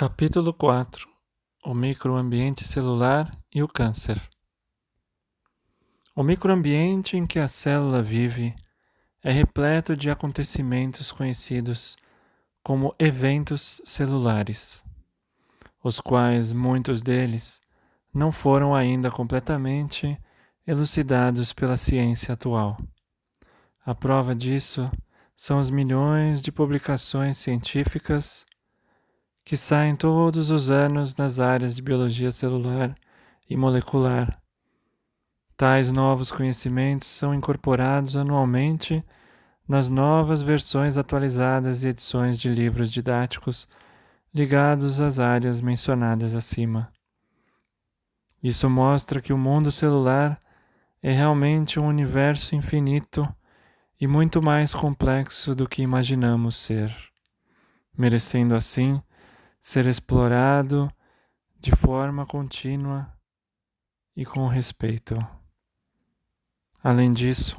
Capítulo 4: O microambiente celular e o câncer. O microambiente em que a célula vive é repleto de acontecimentos conhecidos como eventos celulares, os quais muitos deles não foram ainda completamente elucidados pela ciência atual. A prova disso são os milhões de publicações científicas que saem todos os anos nas áreas de biologia celular e molecular. Tais novos conhecimentos são incorporados anualmente nas novas versões atualizadas e edições de livros didáticos ligados às áreas mencionadas acima. Isso mostra que o mundo celular é realmente um universo infinito e muito mais complexo do que imaginamos ser, merecendo assim ser explorado de forma contínua e com respeito. Além disso,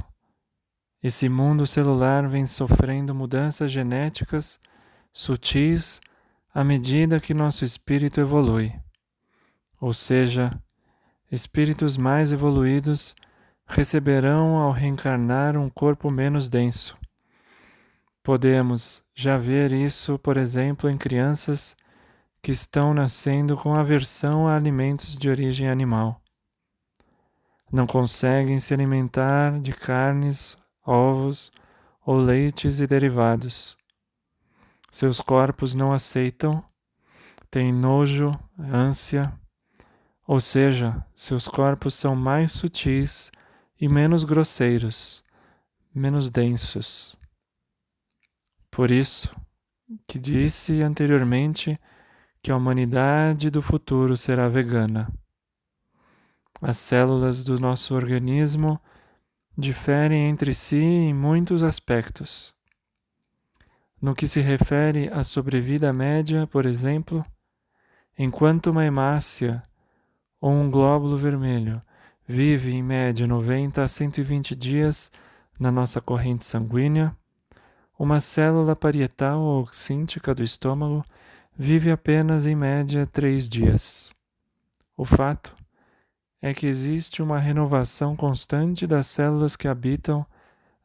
esse mundo celular vem sofrendo mudanças genéticas sutis à medida que nosso espírito evolui. Ou seja, espíritos mais evoluídos receberão ao reencarnar um corpo menos denso. Podemos já ver isso, por exemplo, em crianças que estão nascendo com aversão a alimentos de origem animal. Não conseguem se alimentar de carnes, ovos ou leites e derivados. Seus corpos não aceitam, têm nojo, ânsia, ou seja, seus corpos são mais sutis e menos grosseiros, menos densos. Por isso que disse anteriormente que a humanidade do futuro será vegana. As células do nosso organismo diferem entre si em muitos aspectos. No que se refere à sobrevida média, por exemplo, enquanto uma hemácia ou um glóbulo vermelho vive em média 90 a 120 dias na nossa corrente sanguínea, uma célula parietal ou oxíntica do estômago vive apenas em média 3 dias. O fato é que existe uma renovação constante das células que habitam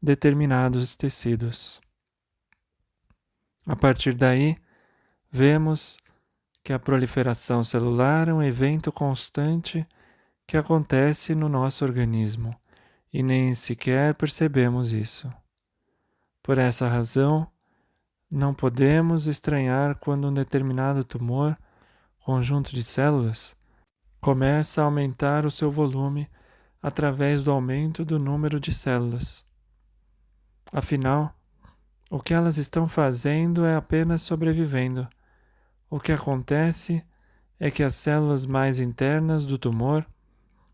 determinados tecidos. A partir daí, vemos que a proliferação celular é um evento constante que acontece no nosso organismo e nem sequer percebemos isso. Por essa razão, não podemos estranhar quando um determinado tumor, conjunto de células, começa a aumentar o seu volume através do aumento do número de células. Afinal, o que elas estão fazendo é apenas sobrevivendo. O que acontece é que as células mais internas do tumor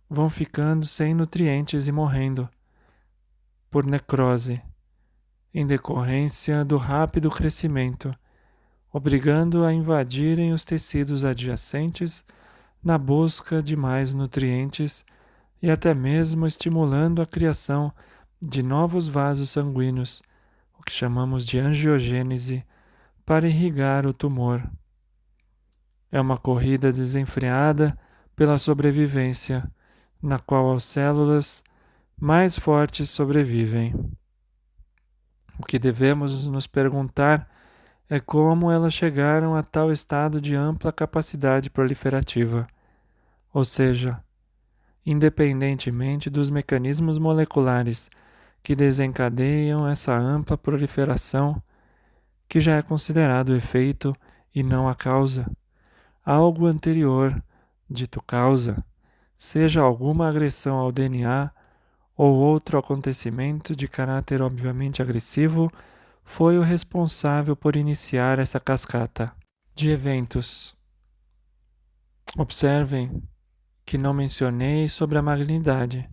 vão ficando sem nutrientes e morrendo por necrose, em decorrência do rápido crescimento, obrigando a invadirem os tecidos adjacentes na busca de mais nutrientes e até mesmo estimulando a criação de novos vasos sanguíneos, o que chamamos de angiogênese, para irrigar o tumor. É uma corrida desenfreada pela sobrevivência, na qual as células mais fortes sobrevivem. O que devemos nos perguntar é como elas chegaram a tal estado de ampla capacidade proliferativa, ou seja, independentemente dos mecanismos moleculares que desencadeiam essa ampla proliferação, que já é considerado o efeito e não a causa, algo anterior, dito causa, seja alguma agressão ao DNA ou outro acontecimento de caráter obviamente agressivo, foi o responsável por iniciar essa cascata de eventos. Observem que não mencionei sobre a malignidade,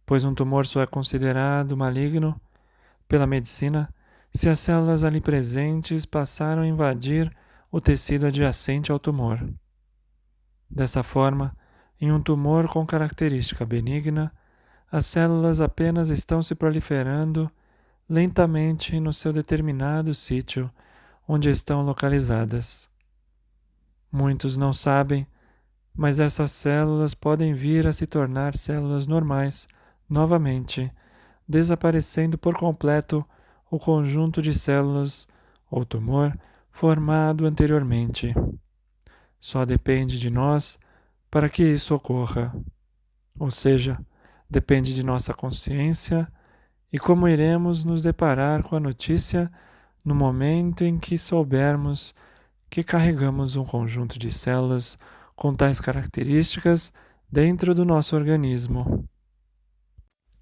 pois um tumor só é considerado maligno pela medicina se as células ali presentes passaram a invadir o tecido adjacente ao tumor. Dessa forma, em um tumor com característica benigna, as células apenas estão se proliferando lentamente no seu determinado sítio onde estão localizadas. Muitos não sabem, mas essas células podem vir a se tornar células normais novamente, desaparecendo por completo o conjunto de células ou tumor formado anteriormente. Só depende de nós para que isso ocorra, ou seja, depende de nossa consciência e como iremos nos deparar com a notícia no momento em que soubermos que carregamos um conjunto de células com tais características dentro do nosso organismo.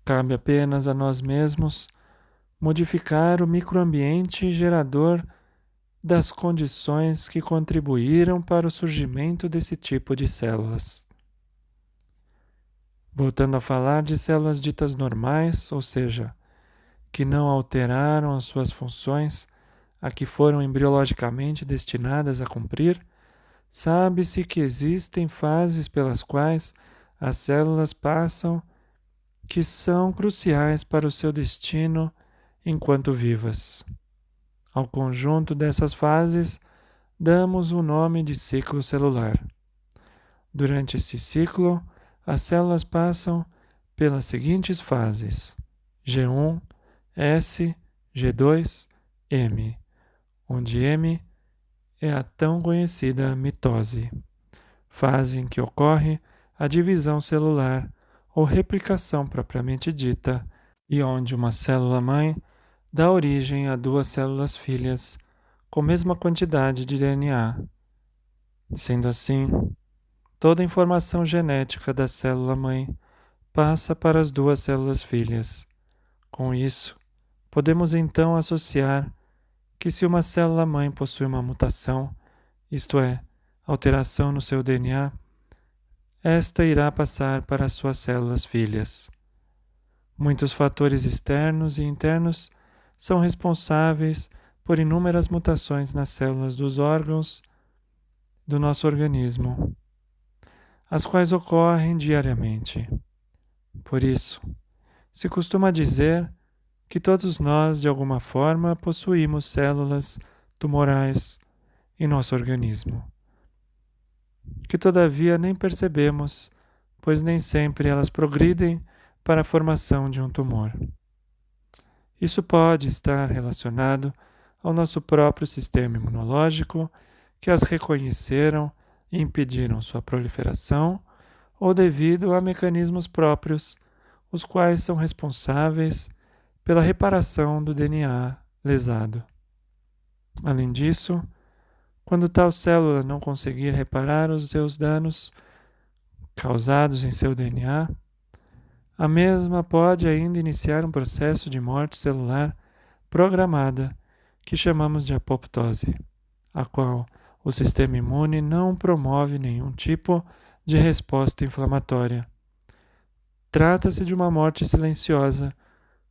Cabe apenas a nós mesmos modificar o microambiente gerador das condições que contribuíram para o surgimento desse tipo de células. Voltando a falar de células ditas normais, ou seja, que não alteraram as suas funções a que foram embriologicamente destinadas a cumprir, sabe-se que existem fases pelas quais as células passam que são cruciais para o seu destino enquanto vivas. Ao conjunto dessas fases, damos o nome de ciclo celular. Durante esse ciclo, as células passam pelas seguintes fases: G1, S, G2, M, onde M é a tão conhecida mitose, fase em que ocorre a divisão celular ou replicação propriamente dita, e onde uma célula-mãe dá origem a duas células filhas com a mesma quantidade de DNA. Sendo assim, toda a informação genética da célula-mãe passa para as duas células filhas. Com isso, podemos então associar que se uma célula-mãe possui uma mutação, isto é, alteração no seu DNA, esta irá passar para as suas células filhas. Muitos fatores externos e internos são responsáveis por inúmeras mutações nas células dos órgãos do nosso organismo, as quais ocorrem diariamente. Por isso, se costuma dizer que todos nós, de alguma forma, possuímos células tumorais em nosso organismo, que todavia nem percebemos, pois nem sempre elas progridem para a formação de um tumor. Isso pode estar relacionado ao nosso próprio sistema imunológico, que as reconheceram e impediram sua proliferação, ou devido a mecanismos próprios, os quais são responsáveis pela reparação do DNA lesado. Além disso, quando tal célula não conseguir reparar os seus danos causados em seu DNA, a mesma pode ainda iniciar um processo de morte celular programada, que chamamos de apoptose, a qual o sistema imune não promove nenhum tipo de resposta inflamatória. Trata-se de uma morte silenciosa,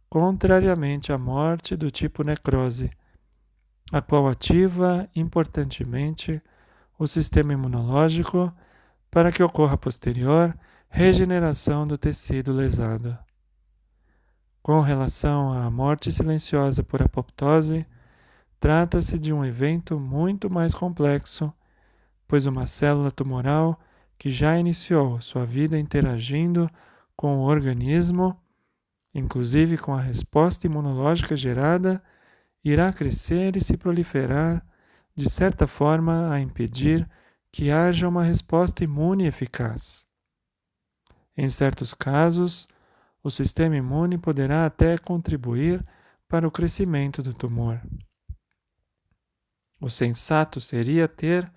contrariamente à morte do tipo necrose, a qual ativa importantemente o sistema imunológico para que ocorra posterior regeneração do tecido lesado. Com relação à morte silenciosa por apoptose, trata-se de um evento muito mais complexo, pois uma célula tumoral que já iniciou sua vida interagindo com o organismo, inclusive com a resposta imunológica gerada, irá crescer e se proliferar, de certa forma a impedir que haja uma resposta imune eficaz. Em certos casos, o sistema imune poderá até contribuir para o crescimento do tumor. O sensato seria ter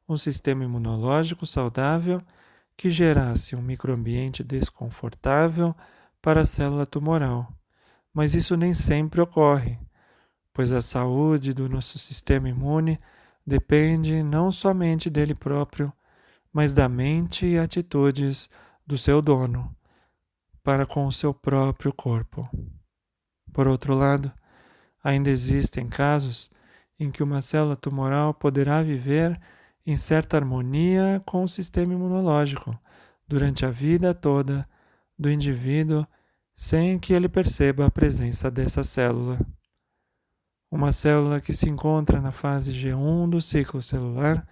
um sistema imunológico saudável que gerasse um microambiente desconfortável para a célula tumoral, mas isso nem sempre ocorre, pois a saúde do nosso sistema imune depende não somente dele próprio, mas da mente e atitudes do seu dono para com o seu próprio corpo. Por outro lado, ainda existem casos em que uma célula tumoral poderá viver em certa harmonia com o sistema imunológico durante a vida toda do indivíduo sem que ele perceba a presença dessa célula. Uma célula que se encontra na fase G1 do ciclo celular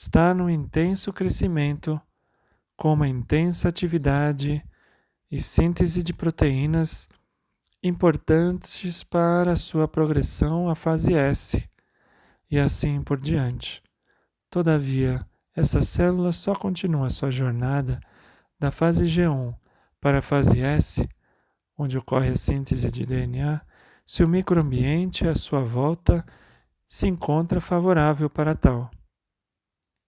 está no intenso crescimento, com uma intensa atividade e síntese de proteínas importantes para a sua progressão à fase S, e assim por diante. Todavia, essa célula só continua sua jornada da fase G1 para a fase S, onde ocorre a síntese de DNA, se o microambiente à sua volta se encontra favorável para tal.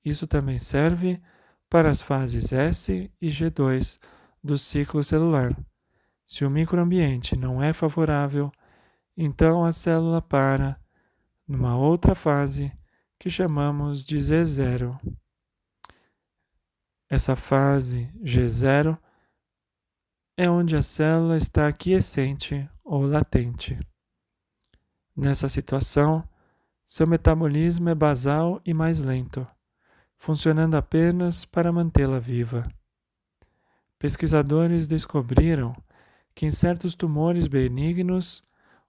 Isso também serve para as fases S e G2 do ciclo celular. Se o microambiente não é favorável, então a célula para numa outra fase que chamamos de Z0. Essa fase G0 é onde a célula está aquiescente ou latente. Nessa situação, seu metabolismo é basal e mais lento, funcionando apenas para mantê-la viva. Pesquisadores descobriram que em certos tumores benignos,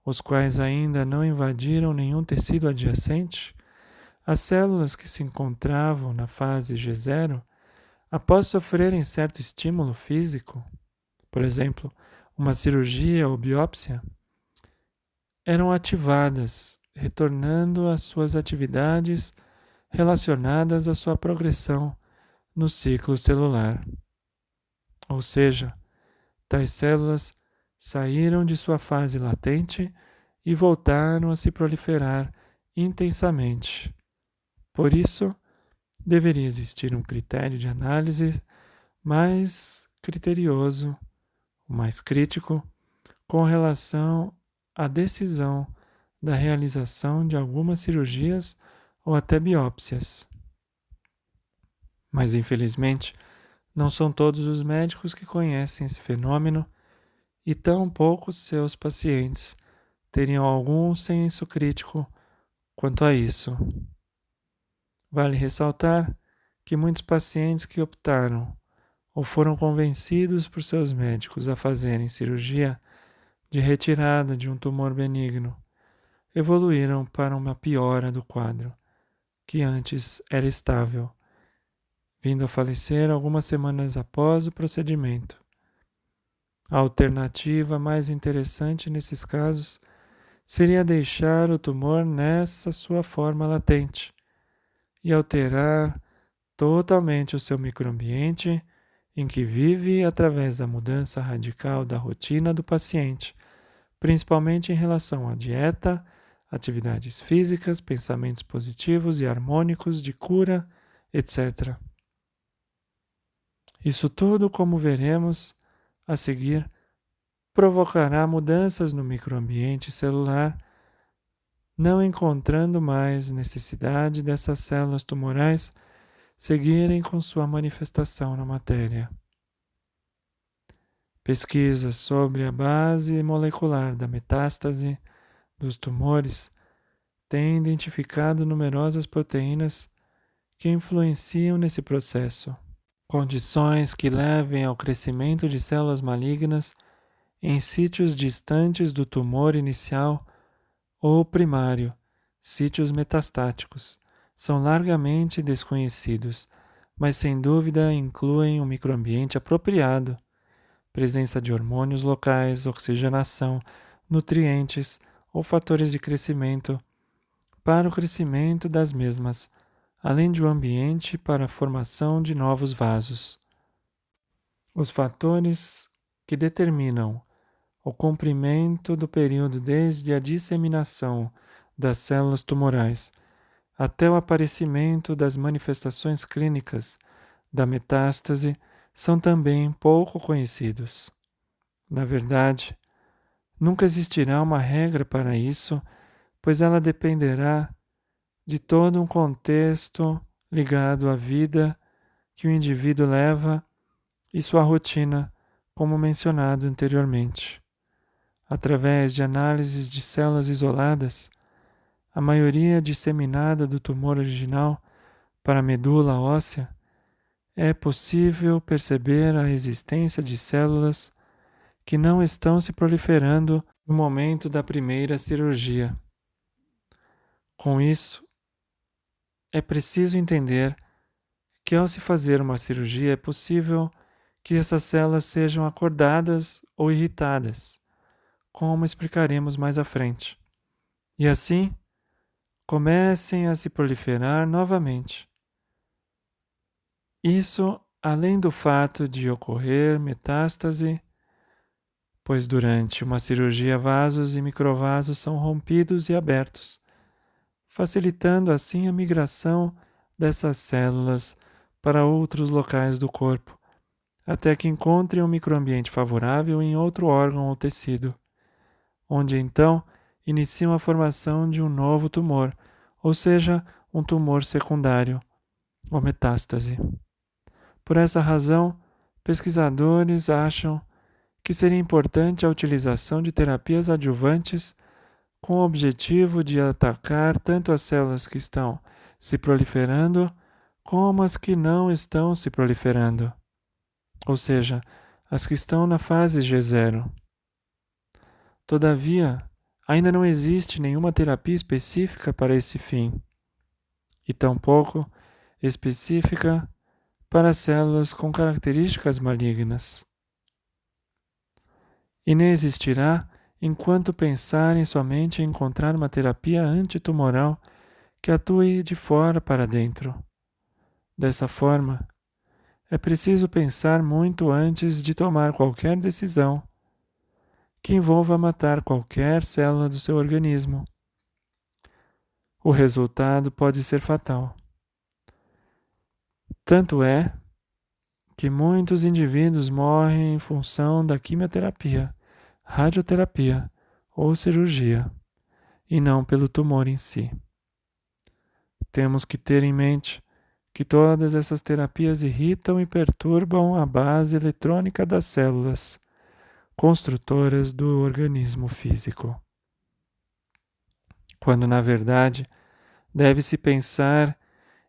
os quais ainda não invadiram nenhum tecido adjacente, as células que se encontravam na fase G0, após sofrerem certo estímulo físico, por exemplo, uma cirurgia ou biópsia, eram ativadas, retornando às suas atividades relacionadas à sua progressão no ciclo celular. Ou seja, tais células saíram de sua fase latente e voltaram a se proliferar intensamente. Por isso, deveria existir um critério de análise mais criterioso, mais crítico, com relação à decisão da realização de algumas cirurgias ou até biópsias. Mas, infelizmente, não são todos os médicos que conhecem esse fenômeno e tão poucos seus pacientes teriam algum senso crítico quanto a isso. Vale ressaltar que muitos pacientes que optaram ou foram convencidos por seus médicos a fazerem cirurgia de retirada de um tumor benigno evoluíram para uma piora do quadro, que antes era estável, vindo a falecer algumas semanas após o procedimento. A alternativa mais interessante nesses casos seria deixar o tumor nessa sua forma latente e alterar totalmente o seu microambiente em que vive através da mudança radical da rotina do paciente, principalmente em relação à dieta, atividades físicas, pensamentos positivos e harmônicos de cura, etc. Isso tudo, como veremos a seguir, provocará mudanças no microambiente celular, não encontrando mais necessidade dessas células tumorais seguirem com sua manifestação na matéria. Pesquisas sobre a base molecular da metástase dos tumores têm identificado numerosas proteínas que influenciam nesse processo, condições que levem ao crescimento de células malignas em sítios distantes do tumor inicial ou primário, sítios metastáticos, são largamente desconhecidos, mas sem dúvida incluem um microambiente apropriado, presença de hormônios locais, oxigenação, nutrientes ou fatores de crescimento para o crescimento das mesmas, além de um ambiente para a formação de novos vasos. Os fatores que determinam o comprimento do período desde a disseminação das células tumorais até o aparecimento das manifestações clínicas da metástase são também pouco conhecidos. Na verdade, nunca existirá uma regra para isso, pois ela dependerá de todo um contexto ligado à vida que o indivíduo leva e sua rotina, como mencionado anteriormente. Através de análises de células isoladas, a maioria disseminada do tumor original para a medula óssea, é possível perceber a existência de células que não estão se proliferando no momento da primeira cirurgia. Com isso, é preciso entender que ao se fazer uma cirurgia é possível que essas células sejam acordadas ou irritadas, como explicaremos mais à frente, e assim comecem a se proliferar novamente. Isso além do fato de ocorrer metástase, pois durante uma cirurgia vasos e microvasos são rompidos e abertos, facilitando assim a migração dessas células para outros locais do corpo, até que encontrem um microambiente favorável em outro órgão ou tecido, onde então iniciam a formação de um novo tumor, ou seja, um tumor secundário ou metástase. Por essa razão, pesquisadores acham que seria importante a utilização de terapias adjuvantes com o objetivo de atacar tanto as células que estão se proliferando como as que não estão se proliferando, ou seja, as que estão na fase G0. Todavia, ainda não existe nenhuma terapia específica para esse fim, e tampouco específica para células com características malignas. E nem existirá enquanto pensarem somente em encontrar uma terapia antitumoral que atue de fora para dentro. Dessa forma, é preciso pensar muito antes de tomar qualquer decisão que envolva matar qualquer célula do seu organismo. O resultado pode ser fatal. Tanto é que muitos indivíduos morrem em função da quimioterapia, radioterapia ou cirurgia, e não pelo tumor em si. Temos que ter em mente que todas essas terapias irritam e perturbam a base eletrônica das células, construtoras do organismo físico. Quando, na verdade, deve-se pensar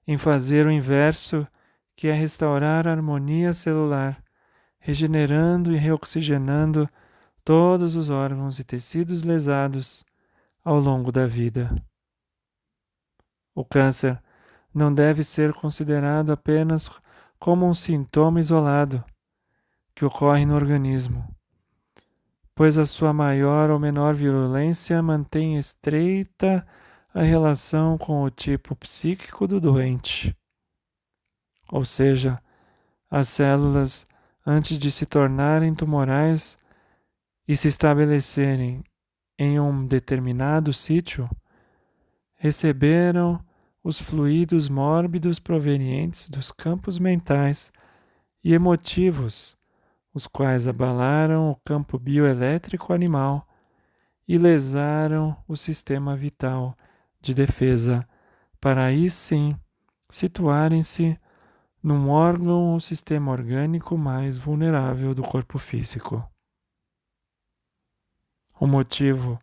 em fazer o inverso, que é restaurar a harmonia celular, regenerando e reoxigenando todos os órgãos e tecidos lesados ao longo da vida. O câncer não deve ser considerado apenas como um sintoma isolado que ocorre no organismo, pois a sua maior ou menor virulência mantém estreita a relação com o tipo psíquico do doente. Ou seja, as células, antes de se tornarem tumorais e se estabelecerem em um determinado sítio, receberam os fluidos mórbidos provenientes dos campos mentais e emotivos, os quais abalaram o campo bioelétrico animal e lesaram o sistema vital de defesa, para aí sim situarem-se num órgão ou sistema orgânico mais vulnerável do corpo físico. O motivo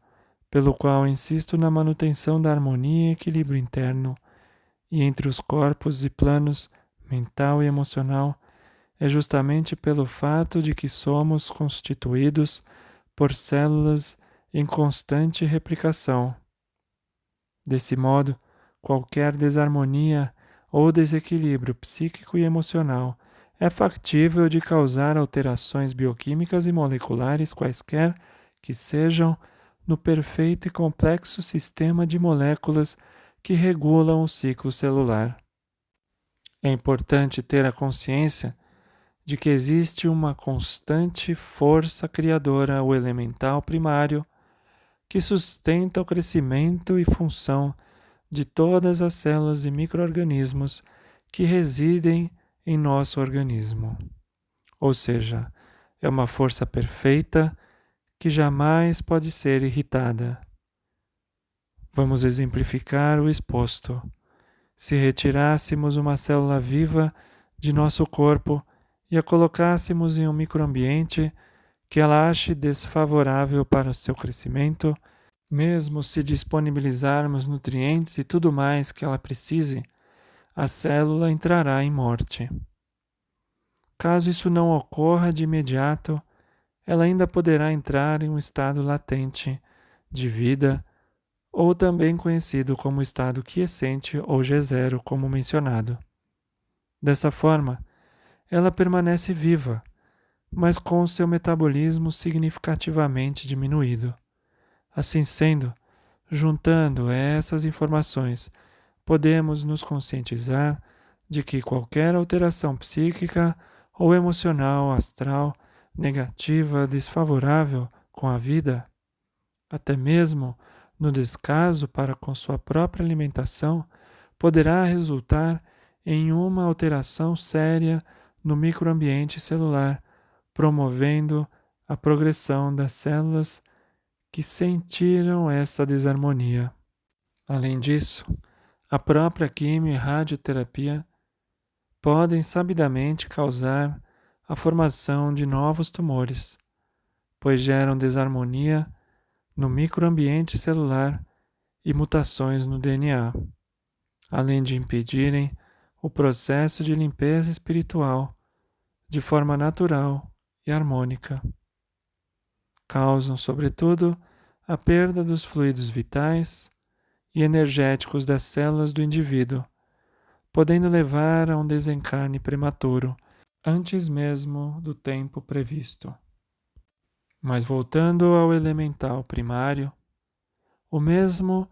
pelo qual insisto na manutenção da harmonia e equilíbrio interno e entre os corpos e planos mental e emocional é justamente pelo fato de que somos constituídos por células em constante replicação. Desse modo, qualquer desarmonia ou desequilíbrio psíquico e emocional é factível de causar alterações bioquímicas e moleculares quaisquer que sejam no perfeito e complexo sistema de moléculas que regulam o ciclo celular. É importante ter a consciência de que existe uma constante força criadora ou elemental primário que sustenta o crescimento e função de todas as células e micro-organismos que residem em nosso organismo. Ou seja, é uma força perfeita que jamais pode ser irritada. Vamos exemplificar o exposto. Se retirássemos uma célula viva de nosso corpo e a colocássemos em um microambiente que ela ache desfavorável para o seu crescimento, mesmo se disponibilizarmos nutrientes e tudo mais que ela precise, a célula entrará em morte. Caso isso não ocorra de imediato, ela ainda poderá entrar em um estado latente de vida, ou também conhecido como estado quiescente ou G0, como mencionado. Dessa forma, ela permanece viva, mas com seu metabolismo significativamente diminuído. Assim sendo, juntando essas informações, podemos nos conscientizar de que qualquer alteração psíquica ou emocional, astral, negativa, desfavorável com a vida, até mesmo no descaso para com sua própria alimentação, poderá resultar em uma alteração séria no microambiente celular, promovendo a progressão das células que sentiram essa desarmonia. Além disso, a própria quimio e radioterapia podem sabidamente causar a formação de novos tumores, pois geram desarmonia no microambiente celular e mutações no DNA, além de impedirem o processo de limpeza espiritual de forma natural e harmônica. Causam, sobretudo, a perda dos fluidos vitais e energéticos das células do indivíduo, podendo levar a um desencarne prematuro, antes mesmo do tempo previsto. Mas voltando ao elemental primário, o mesmo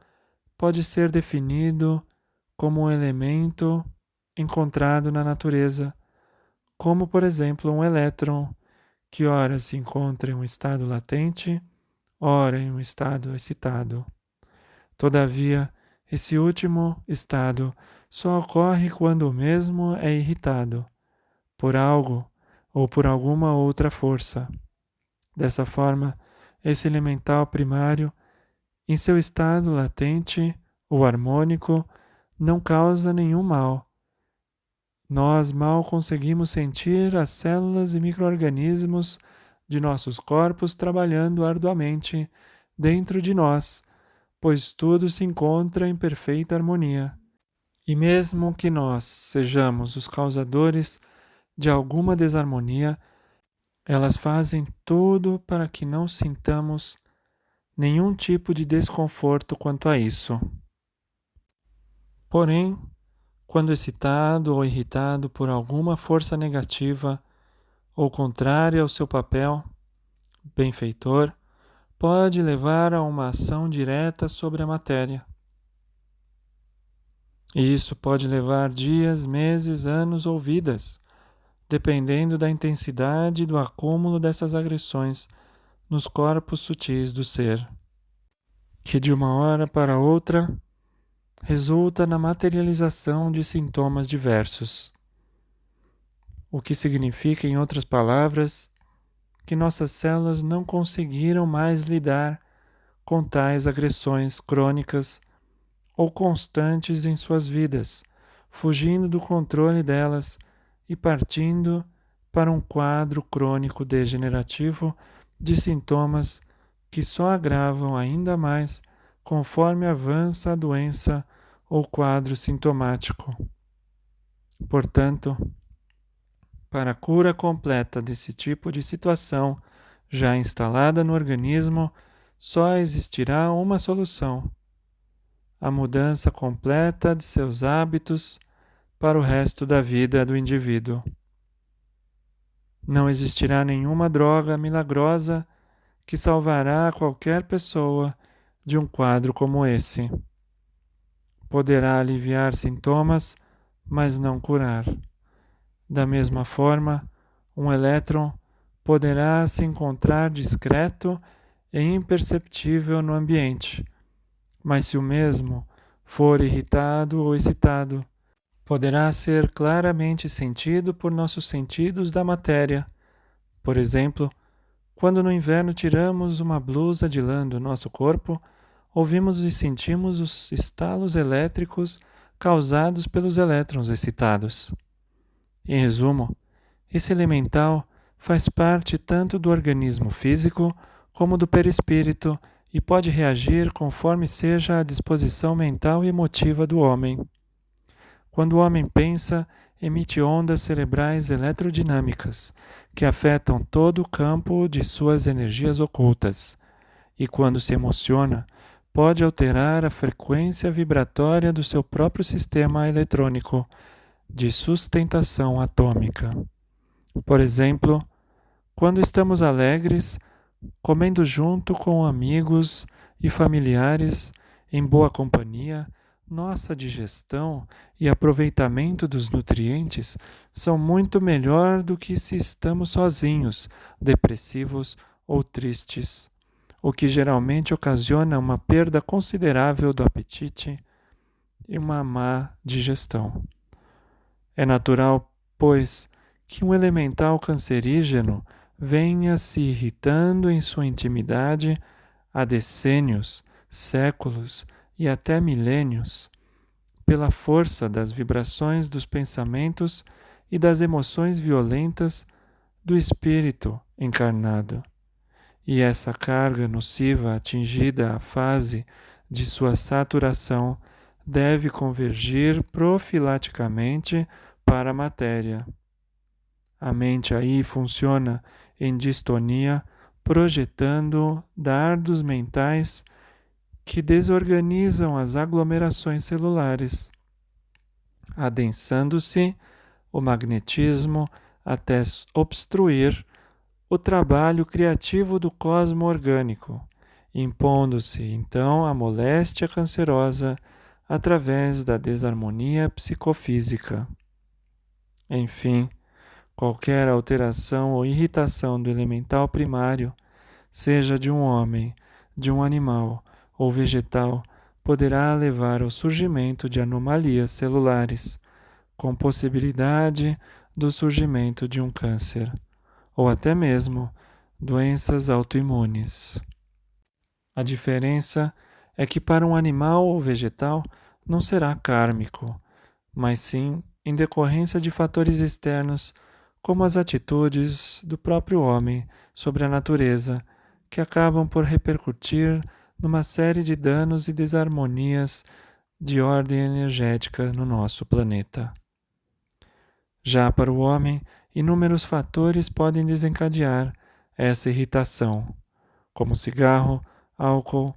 pode ser definido como um elemento encontrado na natureza, como por exemplo um elétron, que ora se encontra em um estado latente, ora em um estado excitado. Todavia, esse último estado só ocorre quando o mesmo é irritado por algo ou por alguma outra força. Dessa forma, esse elemental primário, em seu estado latente ou harmônico, não causa nenhum mal. Nós mal conseguimos sentir as células e micro-organismos de nossos corpos trabalhando arduamente dentro de nós, pois tudo se encontra em perfeita harmonia. E mesmo que nós sejamos os causadores de alguma desarmonia, elas fazem tudo para que não sintamos nenhum tipo de desconforto quanto a isso. Porém, quando excitado ou irritado por alguma força negativa ou contrária ao seu papel benfeitor, pode levar a uma ação direta sobre a matéria. E isso pode levar dias, meses, anos ou vidas, dependendo da intensidade do acúmulo dessas agressões nos corpos sutis do ser, que de uma hora para outra resulta na materialização de sintomas diversos. O que significa, em outras palavras, que nossas células não conseguiram mais lidar com tais agressões crônicas ou constantes em suas vidas, fugindo do controle delas e partindo para um quadro crônico degenerativo de sintomas que só agravam ainda mais conforme avança a doença ou quadro sintomático. Portanto, para a cura completa desse tipo de situação já instalada no organismo, só existirá uma solução: a mudança completa de seus hábitos para o resto da vida do indivíduo. Não existirá nenhuma droga milagrosa que salvará qualquer pessoa de um quadro como esse. Poderá aliviar sintomas, mas não curar. Da mesma forma, um elétron poderá se encontrar discreto e imperceptível no ambiente, mas se o mesmo for irritado ou excitado, poderá ser claramente sentido por nossos sentidos da matéria. Por exemplo, quando no inverno tiramos uma blusa de lã do nosso corpo, ouvimos e sentimos os estalos elétricos causados pelos elétrons excitados. Em resumo, esse elemental faz parte tanto do organismo físico como do perispírito e pode reagir conforme seja a disposição mental e emotiva do homem. Quando o homem pensa, emite ondas cerebrais eletrodinâmicas que afetam todo o campo de suas energias ocultas, e quando se emociona, pode alterar a frequência vibratória do seu próprio sistema eletrônico, de sustentação atômica. Por exemplo, quando estamos alegres, comendo junto com amigos e familiares, em boa companhia, nossa digestão e aproveitamento dos nutrientes são muito melhor do que se estamos sozinhos, depressivos ou tristes, o que geralmente ocasiona uma perda considerável do apetite e uma má digestão. É natural, pois, que um elemental cancerígeno venha se irritando em sua intimidade há decênios, séculos e até milênios, pela força das vibrações dos pensamentos e das emoções violentas do espírito encarnado. E essa carga nociva atingida a fase de sua saturação deve convergir profilaticamente para a matéria. A mente aí funciona em distonia, projetando dardos mentais que desorganizam as aglomerações celulares, adensando-se o magnetismo até obstruir o trabalho criativo do cosmo orgânico, impondo-se então a moléstia cancerosa através da desarmonia psicofísica. Enfim, qualquer alteração ou irritação do elemental primário, seja de um homem, de um animal ou vegetal, poderá levar ao surgimento de anomalias celulares, com possibilidade do surgimento de um câncer, ou até mesmo doenças autoimunes. A diferença é que para um animal ou vegetal não será kármico, mas sim em decorrência de fatores externos, como as atitudes do próprio homem sobre a natureza, que acabam por repercutir numa série de danos e desarmonias de ordem energética no nosso planeta. Já para o homem, inúmeros fatores podem desencadear essa irritação, como cigarro, álcool,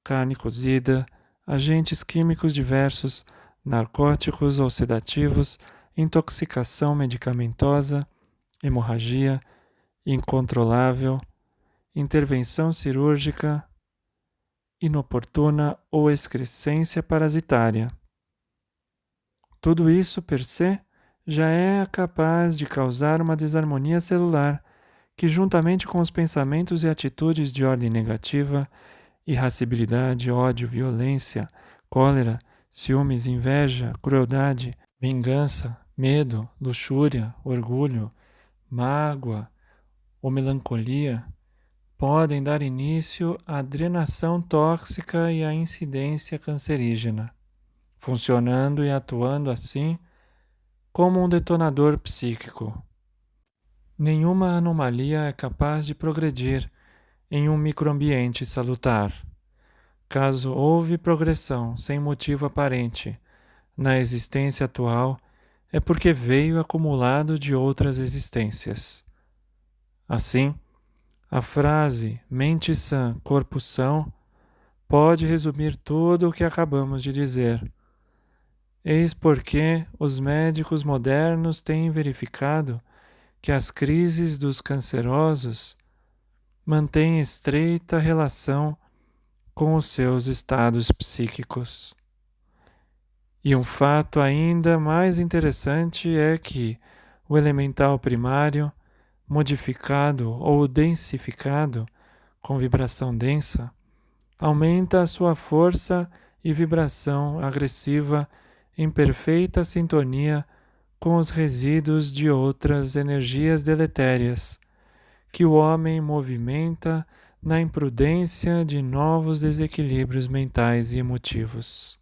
carne cozida, agentes químicos diversos, narcóticos ou sedativos, intoxicação medicamentosa, hemorragia incontrolável, intervenção cirúrgica inoportuna ou excrescência parasitária. Tudo isso, per se, já é capaz de causar uma desarmonia celular que, juntamente com os pensamentos e atitudes de ordem negativa, irascibilidade, ódio, violência, cólera, ciúmes, inveja, crueldade, vingança, medo, luxúria, orgulho, mágoa ou melancolia, podem dar início à drenação tóxica e à incidência cancerígena, funcionando e atuando assim como um detonador psíquico. Nenhuma anomalia é capaz de progredir em um microambiente salutar. Caso houve progressão sem motivo aparente na existência atual, é porque veio acumulado de outras existências. Assim, a frase mente sã, corpo são pode resumir tudo o que acabamos de dizer. Eis porque os médicos modernos têm verificado que as crises dos cancerosos mantêm estreita relação com os seus estados psíquicos. E um fato ainda mais interessante é que o elemental primário, modificado ou densificado com vibração densa, aumenta a sua força e vibração agressiva em perfeita sintonia com os resíduos de outras energias deletérias, que o homem movimenta na imprudência de novos desequilíbrios mentais e emotivos.